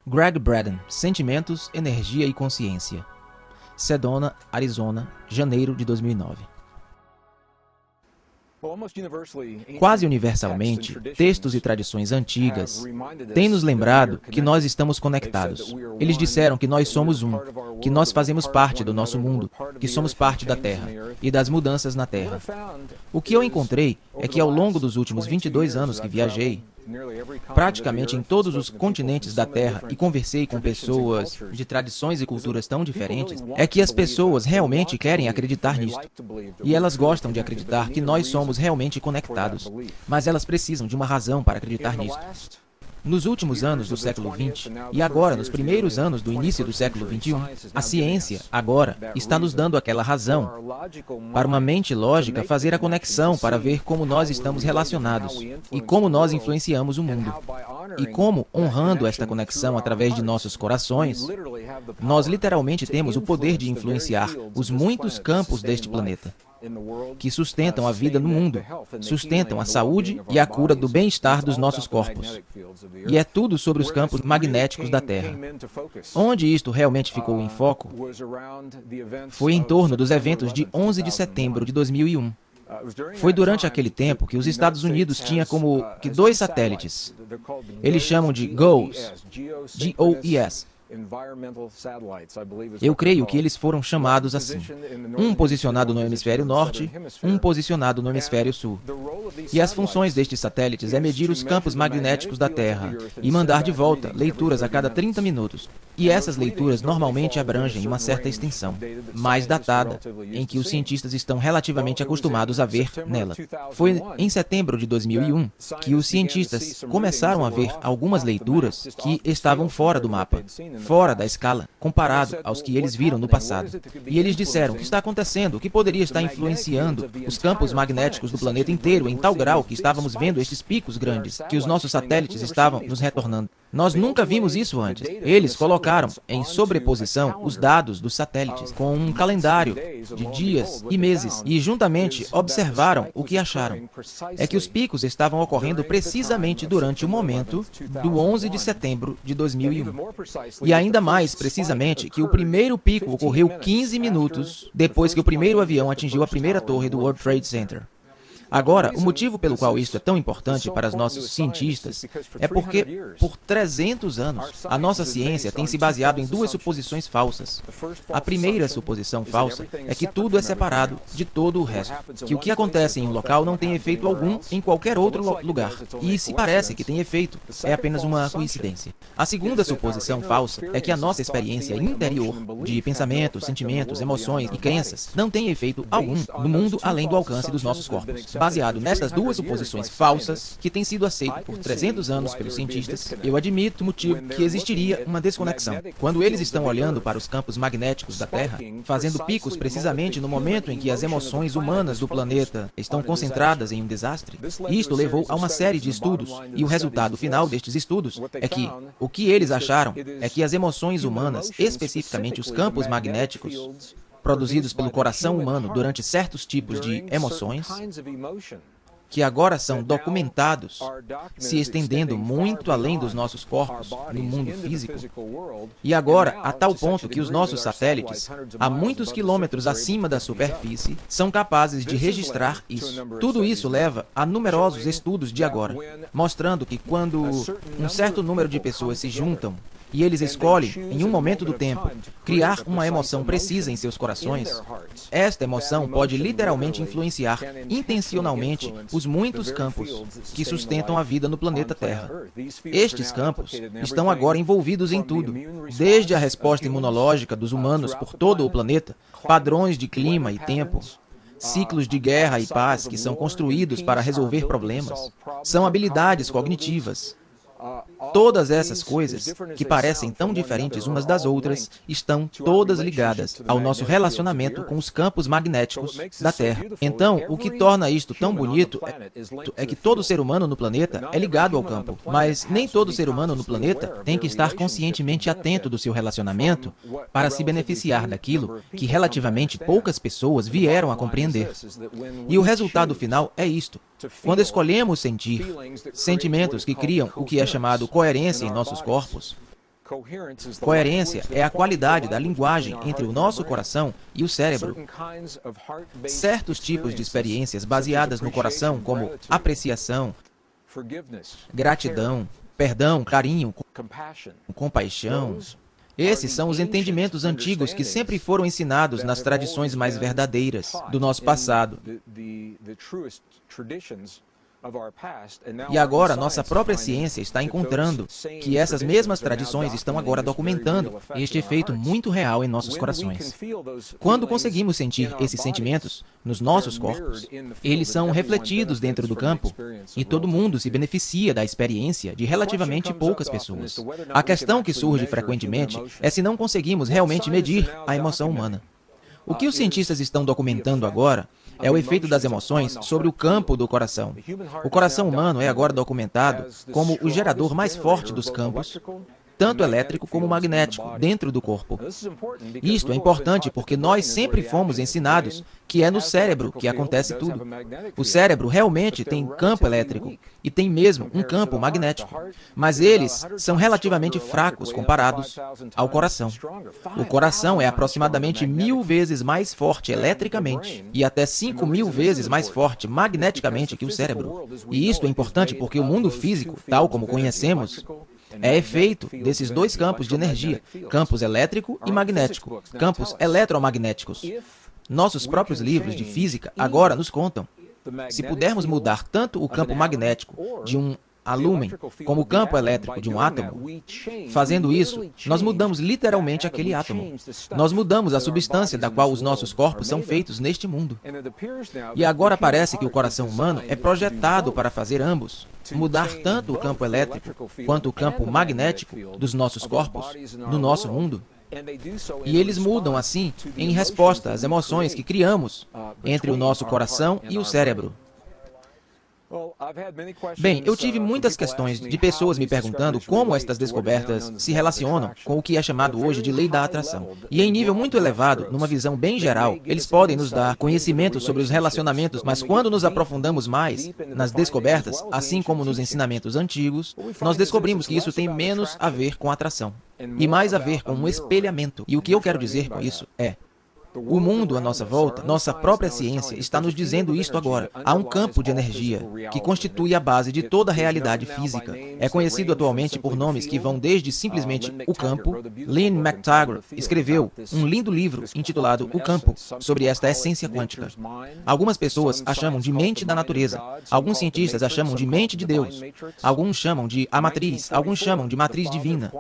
Gregg Braden, Sentimentos, Energia e Consciência. Sedona, Arizona, janeiro de 2009. Quase universalmente, textos e tradições antigas têm nos lembrado que nós estamos conectados. Eles disseram que nós somos um, que nós fazemos parte do nosso mundo, que somos parte da Terra e das mudanças na Terra. O que eu encontrei é que ao longo dos últimos 22 anos que viajei, praticamente em todos os continentes da Terra e conversei com pessoas de tradições e culturas tão diferentes, é que as pessoas realmente querem acreditar nisto. E elas gostam de acreditar que nós somos realmente conectados, mas elas precisam de uma razão para acreditar nisto. Nos últimos anos do século XX, e agora nos primeiros anos do início do século XXI, a ciência, agora, está nos dando aquela razão para uma mente lógica fazer a conexão para ver como nós estamos relacionados e como nós influenciamos o mundo. E como, honrando esta conexão através de nossos corações, nós literalmente temos o poder de influenciar os muitos campos deste planeta, que sustentam a vida no mundo, sustentam a saúde e a cura do bem-estar dos nossos corpos. E é tudo sobre os campos magnéticos da Terra. Onde isto realmente ficou em foco foi em torno dos eventos de 11 de setembro de 2001. Foi durante aquele tempo que os Estados Unidos tinha como que dois satélites. Eles chamam de GOES, G-O-E-S. Eu creio que eles foram chamados assim. Um posicionado no hemisfério norte, um posicionado no hemisfério sul. E as funções destes satélites é medir os campos magnéticos da Terra e mandar de volta leituras a cada 30 minutos. E essas leituras normalmente abrangem uma certa extensão, mais datada, em que os cientistas estão relativamente acostumados a ver nela. Foi em setembro de 2001 que os cientistas começaram a ver algumas leituras que estavam fora do mapa, fora da escala, comparado aos que eles viram no passado. E eles disseram: o que está acontecendo? O que poderia estar influenciando os campos magnéticos do planeta inteiro em tal grau que estávamos vendo estes picos grandes, que os nossos satélites estavam nos retornando? Nós nunca vimos isso antes. Eles colocaram em sobreposição os dados dos satélites com um calendário de dias e meses e juntamente observaram o que acharam. É que os picos estavam ocorrendo precisamente durante o momento do 11 de setembro de 2001. E ainda mais precisamente que o primeiro pico ocorreu 15 minutos depois que o primeiro avião atingiu a primeira torre do World Trade Center. Agora, o motivo pelo qual isto é tão importante para os nossos cientistas é porque, por 300 anos, a nossa ciência tem se baseado em duas suposições falsas. A primeira suposição falsa é que tudo é separado de todo o resto, que o que acontece em um local não tem efeito algum em qualquer outro lugar, e se parece que tem efeito, é apenas uma coincidência. A segunda suposição falsa é que a nossa experiência interior, de pensamentos, sentimentos, emoções e crenças, não tem efeito algum no mundo além do alcance dos nossos corpos. Baseado nestas duas suposições falsas, que têm sido aceitas por 300 anos pelos cientistas, eu admito o motivo que existiria uma desconexão. Quando eles estão olhando para os campos magnéticos da Terra, fazendo picos precisamente no momento em que as emoções humanas do planeta estão concentradas em um desastre, isto levou a uma série de estudos, e o resultado final destes estudos é que o que eles acharam é que as emoções humanas, especificamente os campos magnéticos, produzidos pelo coração humano durante certos tipos de emoções, que agora são documentados, se estendendo muito além dos nossos corpos no mundo físico, e agora a tal ponto que os nossos satélites, a muitos quilômetros acima da superfície, são capazes de registrar isso. Tudo isso leva a numerosos estudos de agora, mostrando que quando um certo número de pessoas se juntam e eles escolhem, em um momento do tempo, criar uma emoção precisa em seus corações, esta emoção pode literalmente influenciar intencionalmente os muitos campos que sustentam a vida no planeta Terra. Estes campos estão agora envolvidos em tudo, desde a resposta imunológica dos humanos por todo o planeta, padrões de clima e tempo, ciclos de guerra e paz que são construídos para resolver problemas, são habilidades cognitivas. Todas essas coisas, que parecem tão diferentes umas das outras, estão todas ligadas ao nosso relacionamento com os campos magnéticos da Terra. Então, o que torna isto tão bonito é que todo ser humano no planeta é ligado ao campo, mas nem todo ser humano no planeta tem que estar conscientemente atento do seu relacionamento para se beneficiar daquilo que relativamente poucas pessoas vieram a compreender. E o resultado final é isto. Quando escolhemos sentir sentimentos que criam o que é chamado coerência em nossos corpos, Coerência é a qualidade da linguagem entre o nosso coração e o cérebro. Certos tipos de experiências baseadas no coração, como apreciação, gratidão, perdão, carinho, compaixão, esses são os entendimentos antigos que sempre foram ensinados nas tradições mais verdadeiras do nosso passado. E agora, nossa própria ciência está encontrando que essas mesmas tradições estão agora documentando este efeito muito real em nossos corações. Quando conseguimos sentir esses sentimentos nos nossos corpos, eles são refletidos dentro do campo e todo mundo se beneficia da experiência de relativamente poucas pessoas. A questão que surge frequentemente é se não conseguimos realmente medir a emoção humana. O que os cientistas estão documentando agora é o efeito das emoções sobre o campo do coração. O coração humano é agora documentado como o gerador mais forte dos campos, tanto elétrico como magnético, dentro do corpo. Isto é importante porque nós sempre fomos ensinados que é no cérebro que acontece tudo. O cérebro realmente tem campo elétrico e tem mesmo um campo magnético, mas eles são relativamente fracos comparados ao coração. O coração é aproximadamente 1000 vezes mais forte eletricamente e até 5000 vezes mais forte magneticamente que o cérebro. E isto é importante porque o mundo físico, tal como conhecemos, é efeito desses dois campos de energia, campos elétrico e magnético, campos eletromagnéticos. Nossos próprios livros de física agora nos contam. Se pudermos mudar tanto o campo magnético de um alúmen como o campo elétrico de um átomo, fazendo isso, nós mudamos literalmente aquele átomo. Nós mudamos a substância da qual os nossos corpos são feitos neste mundo. E agora parece que o coração humano é projetado para fazer ambos, mudar tanto o campo elétrico quanto o campo magnético dos nossos corpos, no nosso mundo. E eles mudam assim em resposta às emoções que criamos entre o nosso coração e o cérebro. Bem, eu tive muitas questões de pessoas me perguntando como estas descobertas se relacionam com o que é chamado hoje de lei da atração. E em nível muito elevado, numa visão bem geral, eles podem nos dar conhecimento sobre os relacionamentos, mas quando nos aprofundamos mais nas descobertas, assim como nos ensinamentos antigos, nós descobrimos que isso tem menos a ver com atração e mais a ver com um espelhamento. E o que eu quero dizer com isso é: o mundo à nossa volta, nossa própria ciência, está nos dizendo isto agora. Há um campo de energia que constitui a base de toda a realidade física. É conhecido atualmente por nomes que vão desde simplesmente o campo. Lynn McTaggart escreveu um lindo livro intitulado O Campo, sobre esta essência quântica. Algumas pessoas a chamam de mente da natureza. Alguns cientistas a chamam de mente de Deus. Alguns chamam de a matriz. Alguns chamam de matriz divina.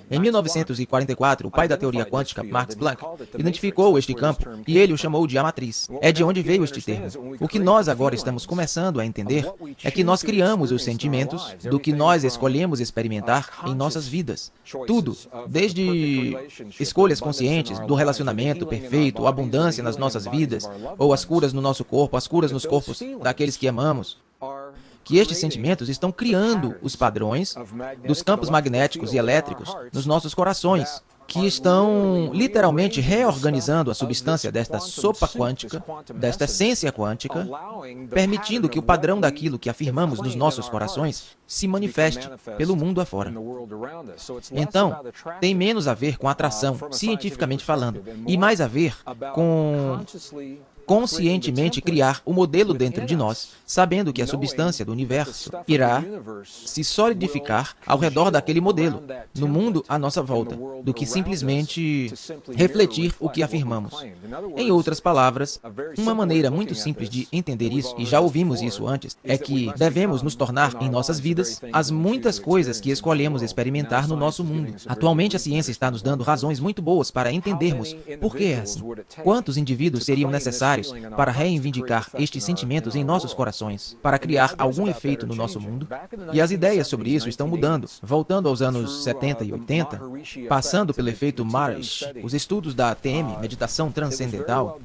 Em 1944, o pai da teoria quântica, Max Planck, identificou este campo e ele o chamou de a matriz. É de onde veio este termo. O que nós agora estamos começando a entender é que nós criamos os sentimentos do que nós escolhemos experimentar em nossas vidas. Tudo, desde escolhas conscientes do relacionamento perfeito, abundância nas nossas vidas, ou as curas no nosso corpo, as curas nos corpos daqueles que amamos, que estes sentimentos estão criando os padrões dos campos magnéticos e elétricos nos nossos corações, que estão literalmente reorganizando a substância desta sopa quântica, desta essência quântica, permitindo que o padrão daquilo que afirmamos nos nossos corações se manifeste pelo mundo afora. Então, tem menos a ver com atração, cientificamente falando, e mais a ver com conscientemente criar o modelo dentro de nós, sabendo que a substância do universo irá se solidificar ao redor daquele modelo, no mundo à nossa volta, do que simplesmente refletir o que afirmamos. Em outras palavras, uma maneira muito simples de entender isso, e já ouvimos isso antes, é que devemos nos tornar em nossas vidas as muitas coisas que escolhemos experimentar no nosso mundo. Atualmente a ciência está nos dando razões muito boas para entendermos por que é assim. Quantos indivíduos seriam necessários para reivindicar estes sentimentos em nossos corações, para criar algum efeito no nosso mundo? E as ideias sobre isso estão mudando. Voltando aos anos 70 e 80, passando pelo efeito Marish, os estudos da ATM, meditação transcendental,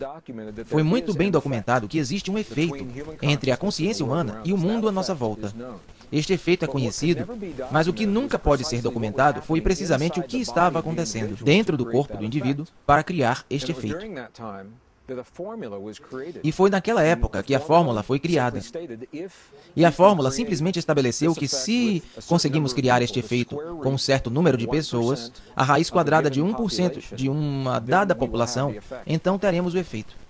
foi muito bem documentado que existe um efeito entre a consciência humana e o mundo à nossa volta. Este efeito é conhecido, mas o que nunca pode ser documentado foi precisamente o que estava acontecendo dentro do corpo do indivíduo para criar este efeito. E foi naquela época que a fórmula foi criada. E a fórmula simplesmente estabeleceu que se conseguimos criar este efeito com um certo número de pessoas, a raiz quadrada de 1% de uma dada população, então teremos o efeito.